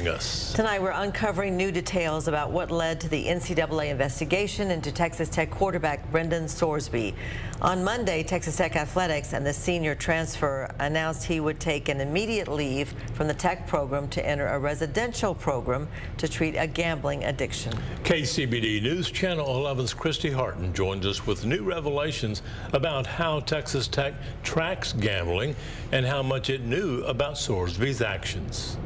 joining us. Tonight, we're uncovering new details about what led to the NCAA investigation into Texas Tech quarterback Brendan Sorsby. On Monday, Texas Tech Athletics and the senior transfer announced he would take an immediate leave from the Tech program to enter a residential program to treat a gambling addiction. KCBD News Channel 11's Christy Harton joins us with new revelations about how Texas Tech tracks gambling and how much it knew about Sorsby's actions.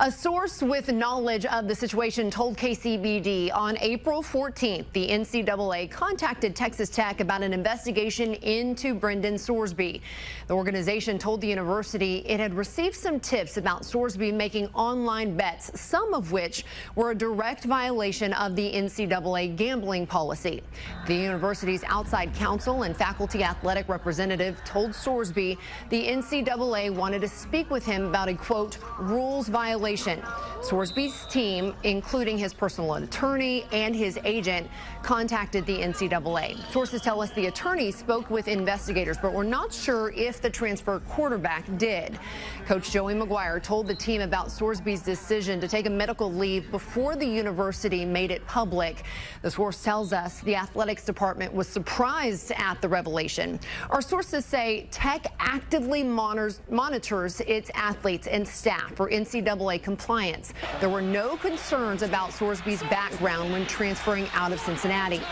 A source with knowledge of the situation told KCBD on April 14th the NCAA contacted Texas Tech about an investigation into Brendan Sorsby. The organization told the university it had received some tips about Sorsby making online bets, some of which were a direct violation of the NCAA gambling policy. The university's outside counsel and faculty athletic representative told Sorsby the NCAA wanted to speak with him about a, quote, rules violation. Sorsby's team, including his personal attorney and his agent, contacted the NCAA. Sources tell us the attorney spoke with investigators, but we're not sure if the transfer quarterback did. Coach Joey McGuire told the team about Sorsby's decision to take a medical leave before the university made it public. The source tells us the athletics department was surprised at the revelation. Our sources say Tech actively monitors its athletes and staff for NCAA compliance. There were no concerns about Sorsby's background when transferring out of Cincinnati.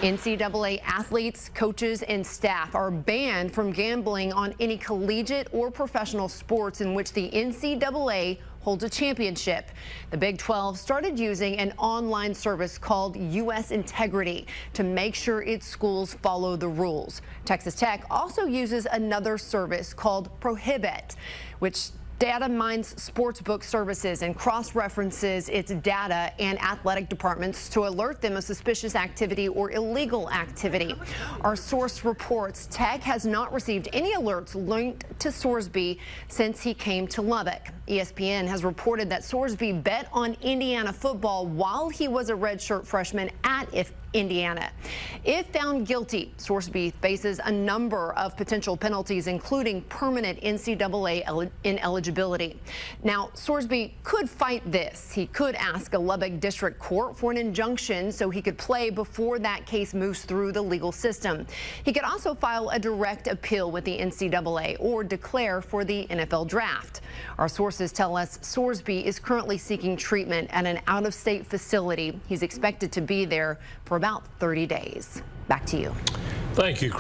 NCAA athletes, coaches, and staff are banned from gambling on any collegiate or professional sports in which the NCAA holds a championship. The Big 12 started using an online service called U.S. Integrity to make sure its schools follow the rules. Texas Tech also uses another service called Prohibit, which data mines sportsbook services and cross-references its data and athletic departments to alert them of suspicious activity or illegal activity. Our source reports Tech has not received any alerts linked to Sorsby since he came to Lubbock. ESPN has reported that Sorsby bet on Indiana football while he was a redshirt freshman at Indiana. If found guilty, Sorsby faces a number of potential penalties, including permanent NCAA ineligibility. Now, Sorsby could fight this. He could ask a Lubbock district court for an injunction so he could play before that case moves through the legal system. He could also file a direct appeal with the NCAA or declare for the NFL draft. Our sources tell us Sorsby is currently seeking treatment at an out-of-state facility. He's expected to be there for about 30 days. Back to you. Thank you.